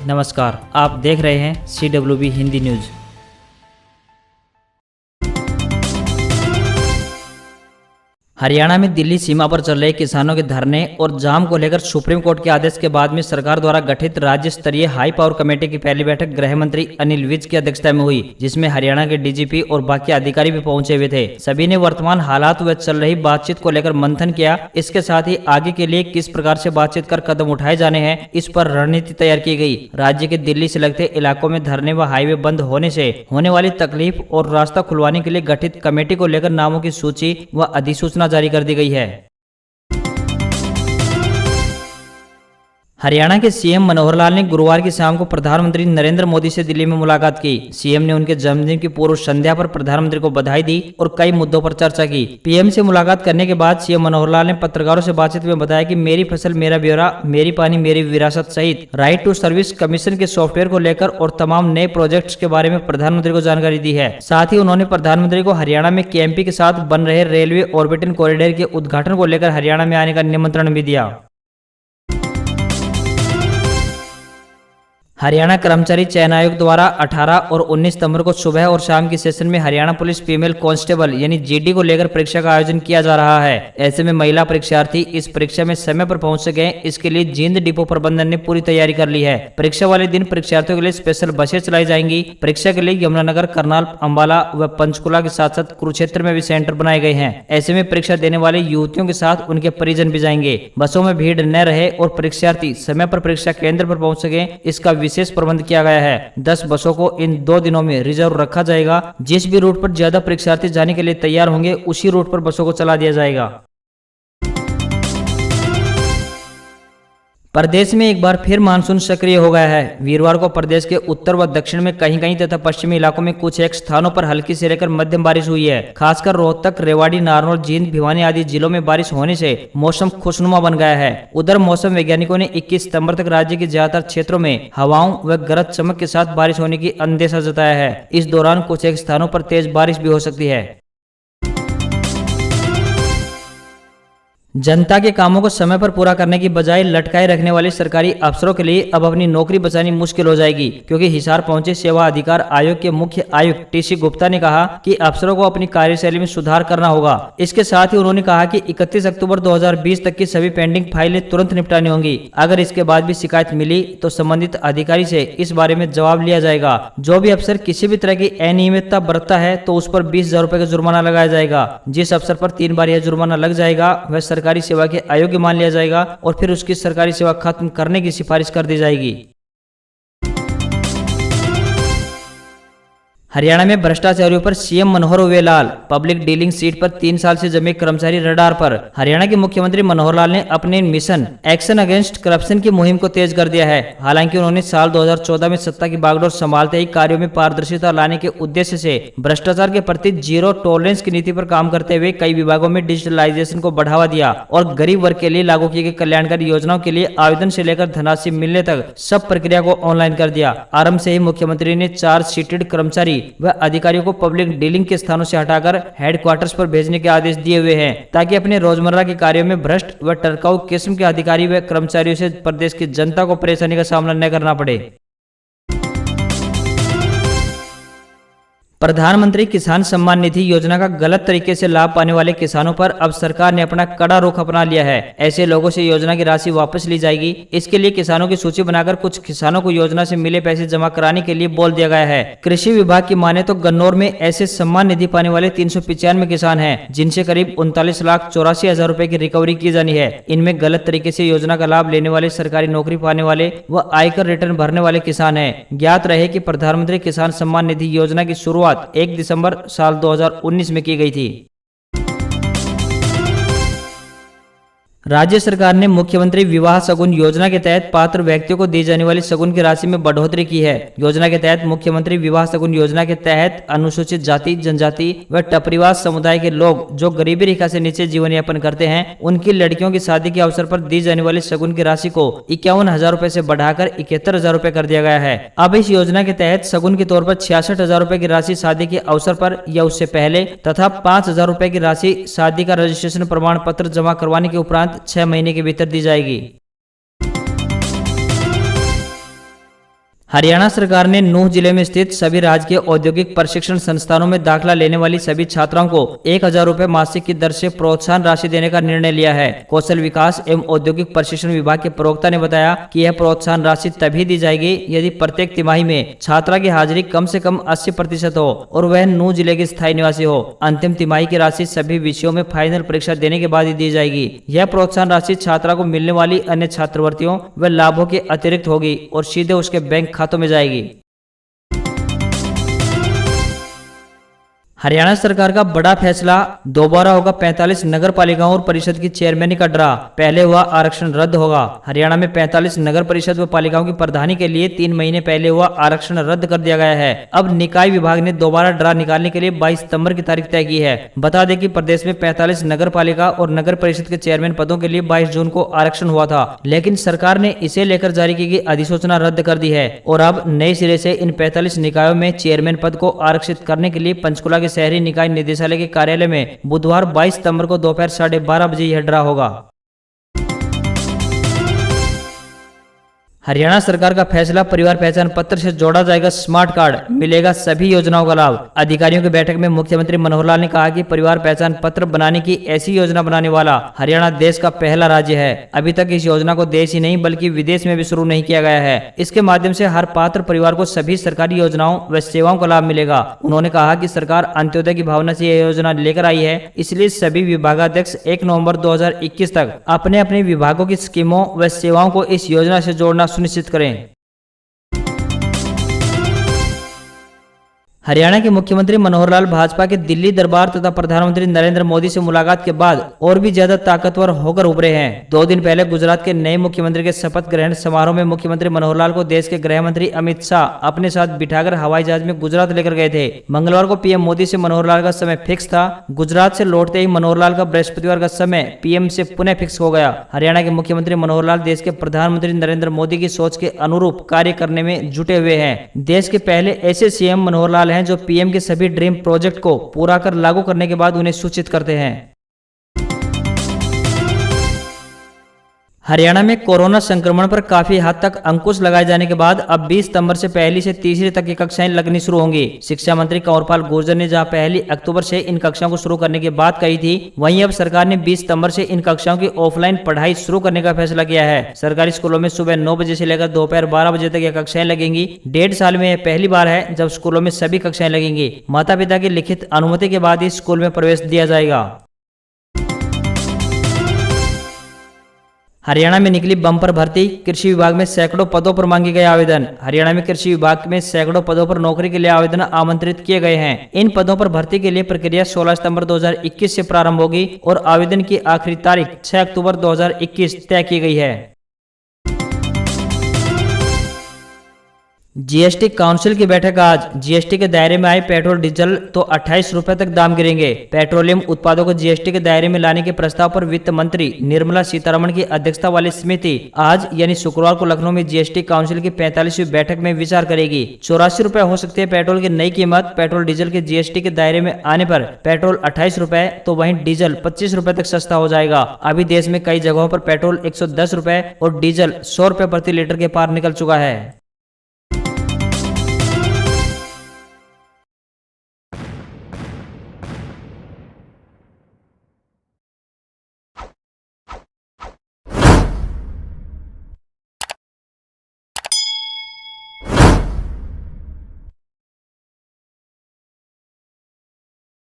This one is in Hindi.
नमस्कार, आप देख रहे हैं CWB हिंदी न्यूज। हरियाणा में दिल्ली सीमा पर चल रहे किसानों के धरने और जाम को लेकर सुप्रीम कोर्ट के आदेश के बाद में सरकार द्वारा गठित राज्य स्तरीय हाई पावर कमेटी की पहली बैठक गृह मंत्री अनिल विज की अध्यक्षता में हुई, जिसमें हरियाणा के DGP और बाकी अधिकारी भी पहुंचे हुए थे। सभी ने वर्तमान हालात व चल रही बातचीत को लेकर मंथन किया। इसके साथ ही आगे के लिए किस प्रकार से बातचीत कर कदम उठाए जाने हैं, इस पर रणनीति तैयार की गई। राज्य के दिल्ली से लगते इलाकों में धरने व हाईवे बंद होने से होने वाली तकलीफ और रास्ता खुलवाने के लिए गठित कमेटी को लेकर नामों की सूची व अधिसूचना जारी कर दी गई है। हरियाणा के CM मनोहर लाल ने गुरुवार की शाम को प्रधानमंत्री नरेंद्र मोदी से दिल्ली में मुलाकात की। CM ने उनके जन्मदिन की पूर्व संध्या पर प्रधानमंत्री को बधाई दी और कई मुद्दों पर चर्चा की। PM से मुलाकात करने के बाद CM मनोहर लाल ने पत्रकारों से बातचीत में बताया कि मेरी फसल मेरा ब्यौरा, मेरी पानी मेरी विरासत सहित राइट टू सर्विस कमीशन के सॉफ्टवेयर को लेकर और तमाम नए प्रोजेक्ट्स के बारे में प्रधानमंत्री को जानकारी दी है। साथ ही उन्होंने प्रधानमंत्री को हरियाणा में KMP के साथ बन रहे रेलवे ऑर्बिटल कॉरिडोर के उद्घाटन को लेकर हरियाणा में आने का निमंत्रण भी दिया। हरियाणा कर्मचारी चयन आयोग द्वारा 18 और 19 सितंबर को सुबह और शाम की सेशन में हरियाणा पुलिस फीमेल कांस्टेबल यानी GD को लेकर परीक्षा का आयोजन किया जा रहा है। ऐसे में महिला परीक्षार्थी इस परीक्षा में समय पर पहुंच सके, इसके लिए जींद डिपो प्रबंधन ने पूरी तैयारी कर ली है। परीक्षा वाले दिन परीक्षार्थियों के लिए स्पेशल बसें चलाई जाएंगी। परीक्षा के लिए यमुनानगर, करनाल, अम्बाला व पंचकुला के साथ साथ कुरुक्षेत्र में भी सेंटर बनाए गए हैं। ऐसे में परीक्षा देने वाले युवतियों के साथ उनके परिजन भी जाएंगे। बसों में भीड़ न रहे और परीक्षार्थी समय पर परीक्षा केंद्र पर पहुंच सके, इसका विशेष प्रबंध किया गया है। 10 बसों को इन 2 दिनों में रिजर्व रखा जाएगा। जिस भी रूट पर ज्यादा परीक्षार्थी जाने के लिए तैयार होंगे, उसी रूट पर बसों को चला दिया जाएगा। प्रदेश में एक बार फिर मानसून सक्रिय हो गया है। वीरवार को प्रदेश के उत्तर व दक्षिण में कहीं कहीं तथा पश्चिमी इलाकों में कुछ एक स्थानों पर हल्की से लेकर मध्यम बारिश हुई है। खासकर रोहतक, रेवाड़ी, नारनौल, जींद, भिवानी आदि जिलों में बारिश होने से मौसम खुशनुमा बन गया है। उधर मौसम वैज्ञानिकों ने 21 सितंबर तक राज्य के ज्यादातर क्षेत्रों में हवाओं व गरज चमक के साथ बारिश होने की अंदेशा जताया है। इस दौरान कुछ एक स्थानों पर तेज बारिश भी हो सकती है। जनता के कामों को समय पर पूरा करने की बजाय लटकाए रखने वाले सरकारी अफसरों के लिए अब अपनी नौकरी बचानी मुश्किल हो जाएगी, क्योंकि हिसार पहुंचे सेवा अधिकार आयोग के मुख्य आयुक्त TC गुप्ता ने कहा कि अफसरों को अपनी कार्यशैली में सुधार करना होगा। इसके साथ ही उन्होंने कहा कि 31 अक्टूबर 2020 तक की सभी पेंडिंग फाइलें तुरंत निपटानी होंगी। अगर इसके बाद भी शिकायत मिली तो संबंधित अधिकारी से इस बारे में जवाब लिया जाएगा। जो भी अफसर किसी भी तरह की अनियमितता बरतता है तो उस पर 20,000 रुपए का जुर्माना लगाया जाएगा। जिस अफसर पर 3 बार यह जुर्माना लग जाएगा वह सरकारी सेवा के अयोग्य मान लिया जाएगा और फिर उसकी सरकारी सेवा खत्म करने की सिफारिश कर दी जाएगी। हरियाणा में भ्रष्टाचारियों पर CM Manohar Lal public dealing seat पर 3 साल से जमे कर्मचारी रडार पर। हरियाणा के मुख्यमंत्री मनोहर लाल ने अपने मिशन एक्शन अगेंस्ट करप्शन की मुहिम को तेज कर दिया है। हालांकि उन्होंने साल 2014 में सत्ता की बागडोर संभालते ही कार्यों में पारदर्शिता लाने के उद्देश्य से भ्रष्टाचार के प्रति जीरो टॉलरेंस की नीति पर काम करते हुए कई विभागों में डिजिटलाइजेशन को बढ़ावा दिया और गरीब वर्ग के लिए लागू की गई कल्याणकारी योजनाओं के लिए आवेदन से लेकर धनराशि मिलने तक सब प्रक्रिया को ऑनलाइन कर दिया। आरंभ से ही मुख्यमंत्री ने चार्ज शीटेड कर्मचारी व अधिकारियों को पब्लिक डीलिंग के स्थानों से हटाकर हेडक्वार्टर्स पर भेजने के आदेश दिए हुए हैं, ताकि अपने रोजमर्रा के कार्यों में भ्रष्ट व टरकाऊ किस्म के अधिकारी व कर्मचारियों से प्रदेश की जनता को परेशानी का सामना न करना पड़े। प्रधानमंत्री किसान सम्मान निधि योजना का गलत तरीके से लाभ पाने वाले किसानों पर अब सरकार ने अपना कड़ा रुख अपना लिया है। ऐसे लोगों से योजना की राशि वापस ली जाएगी। इसके लिए किसानों की सूची बनाकर कुछ किसानों को योजना से मिले पैसे जमा कराने के लिए बोल दिया गया है। कृषि विभाग की माने तो गन्नौर में ऐसे सम्मान निधि पाने वाले 395 किसान हैं, जिनसे करीब 39,84,000 रुपए की रिकवरी की जानी है। इनमें गलत तरीके से योजना का लाभ लेने वाले, सरकारी नौकरी पाने वाले व आयकर रिटर्न भरने वाले किसान हैं। ज्ञात रहे कि प्रधानमंत्री किसान सम्मान निधि योजना की शुरुआत 1 दिसंबर साल 2019 में की गई थी। राज्य सरकार ने मुख्यमंत्री विवाह शगुन योजना के तहत पात्र व्यक्तियों को दी जाने वाली शगुन की राशि में बढ़ोतरी की है। योजना के तहत मुख्यमंत्री विवाह शगुन योजना के तहत अनुसूचित जाति, जनजाति व टपरीवास समुदाय के लोग जो गरीबी रेखा से नीचे जीवन यापन करते हैं, उनकी लड़कियों की शादी के अवसर पर दी जाने वाली शगुन की राशि को 51,000 रुपए से बढ़ाकर 71,000 रुपए कर दिया गया है। अब इस योजना के तहत शगुन के तौर पर 66,000 रुपए की राशि शादी के अवसर पर या उससे पहले तथा 5,000 रुपए की राशि शादी का रजिस्ट्रेशन प्रमाण पत्र जमा करवाने के उपरांत 6 महीने के भीतर दी जाएगी। हरियाणा सरकार ने नूंह जिले में स्थित सभी राजकीय औद्योगिक प्रशिक्षण संस्थानों में दाखिला लेने वाली सभी छात्राओं को 1,000 रुपए मासिक की दर से प्रोत्साहन राशि देने का निर्णय लिया है। कौशल विकास एवं औद्योगिक प्रशिक्षण विभाग के प्रवक्ता ने बताया कि यह प्रोत्साहन राशि तभी दी जाएगी यदि प्रत्येक तिमाही में छात्रा की हाजिरी कम से कम 80% हो और वह नूंह जिले के स्थायी निवासी हो। अंतिम तिमाही की राशि सभी विषयों में फाइनल परीक्षा देने के बाद ही दी जाएगी। यह प्रोत्साहन राशि छात्रा को मिलने वाली अन्य छात्रवृत्तियों व लाभों के अतिरिक्त होगी और सीधे उसके बैंक खातों में जाएगी। हरियाणा सरकार का बड़ा फैसला, दोबारा होगा 45 नगर पालिकाओं और परिषद की चेयरमैनी का ड्रा, पहले हुआ आरक्षण रद्द होगा। हरियाणा में 45 नगर परिषद व पालिकाओं की प्रधानी के लिए 3 महीने पहले हुआ आरक्षण रद्द कर दिया गया है। अब निकाय विभाग ने दोबारा ड्रा निकालने के लिए 22 सितंबर की तारीख तय की है। बता दें कि प्रदेश में 45 नगर पालिका और नगर परिषद के चेयरमैन पदों के लिए 22 जून को आरक्षण हुआ था, लेकिन सरकार ने इसे लेकर जारी की गई अधिसूचना रद्द कर दी है और अब नए सिरे से इन 45 निकायों में चेयरमैन पद को आरक्षित करने के लिए पंचकुला के शहरी निकाय निदेशालय के कार्यालय में बुधवार 22 सितंबर को दोपहर 12:30 बजे यह ड्रा होगा। हरियाणा सरकार का फैसला, परिवार पहचान पत्र से जोड़ा जाएगा स्मार्ट कार्ड, मिलेगा सभी योजनाओं का लाभ। अधिकारियों की बैठक में मुख्यमंत्री मनोहर लाल ने कहा कि परिवार पहचान पत्र बनाने की ऐसी योजना बनाने वाला हरियाणा देश का पहला राज्य है। अभी तक इस योजना को देश ही नहीं बल्कि विदेश में भी शुरू नहीं किया गया है। इसके माध्यम से हर पात्र परिवार को सभी सरकारी योजनाओं व सेवाओं का लाभ मिलेगा। उन्होंने कहा कि सरकार अंत्योदय की भावना से यह योजना लेकर आई है, इसलिए सभी विभागाध्यक्ष 1 नवंबर 2021 तक अपने अपने विभागों की स्कीमों व सेवाओं को इस योजना से जोड़ना सुनिश्चित करें। हरियाणा के मुख्यमंत्री मनोहर लाल भाजपा के दिल्ली दरबार तथा प्रधानमंत्री नरेंद्र मोदी से मुलाकात के बाद और भी ज्यादा ताकतवर होकर उभरे हैं। 2 दिन पहले गुजरात के नए मुख्यमंत्री के शपथ ग्रहण समारोह में मुख्यमंत्री मनोहर लाल को देश के गृह मंत्री अमित शाह अपने साथ बिठाकर हवाई जहाज में गुजरात लेकर गए थे। मंगलवार को पीएम मोदी से मनोहर लाल का समय फिक्स था। गुजरात से लौटते ही मनोहर लाल का बृहस्पतिवार का समय पीएम से पुनः फिक्स हो गया। हरियाणा के मुख्यमंत्री मनोहर लाल देश के प्रधानमंत्री नरेंद्र मोदी की सोच के अनुरूप कार्य करने में जुटे हुए हैं। देश के पहले ऐसे सीएम मनोहर लाल हैं जो पीएम के सभी ड्रीम प्रोजेक्ट को पूरा कर लागू करने के बाद उन्हें सूचित करते हैं। हरियाणा में कोरोना संक्रमण पर काफी हद तक अंकुश लगाए जाने के बाद अब 20 सितंबर से पहली से तीसरी तक की कक्षाएं लगनी शुरू होंगी। शिक्षा मंत्री कंवरपाल गुर्जर ने जहां 1 अक्टूबर से इन कक्षाओं को शुरू करने की बात कही थी, वहीं अब सरकार ने 20 सितंबर से इन कक्षाओं की ऑफलाइन पढ़ाई शुरू करने का फैसला किया है। सरकारी स्कूलों में सुबह 9 बजे से लेकर दोपहर 12 बजे तक ये कक्षाएं लगेंगी। 1.5 साल में यह पहली बार है जब स्कूलों में सभी कक्षाएं लगेंगी। माता पिता की लिखित अनुमति के बाद ही स्कूल में प्रवेश दिया जाएगा। हरियाणा में निकली बम्पर भर्ती, कृषि विभाग में सैकड़ों पदों पर मांगे गए आवेदन। हरियाणा में कृषि विभाग में सैकड़ों पदों पर नौकरी के लिए आवेदन आमंत्रित किए गए हैं। इन पदों पर भर्ती के लिए प्रक्रिया 16 सितंबर 2021 से प्रारंभ होगी और आवेदन की आखिरी तारीख 6 अक्टूबर 2021 तय की गई है। जीएसटी काउंसिल की बैठक आज। जीएसटी के दायरे में आए पेट्रोल डीजल तो 28 रुपए तक दाम गिरेंगे। पेट्रोलियम उत्पादों को जीएसटी के दायरे में लाने के प्रस्ताव पर वित्त मंत्री निर्मला सीतारमण की अध्यक्षता वाली समिति आज यानी शुक्रवार को लखनऊ में जीएसटी काउंसिल की 45वीं बैठक में विचार करेगी। 84 रुपए हो सकती है पेट्रोल की नई कीमत। पेट्रोल डीजल के जीएसटी के दायरे में आने पर पेट्रोल 28 रुपए तो वहीं डीजल 25 रुपए तक सस्ता हो जाएगा। अभी देश में कई जगहों पर पेट्रोल 110 रुपए और डीजल 100 रुपए प्रति लीटर के पार निकल चुका है।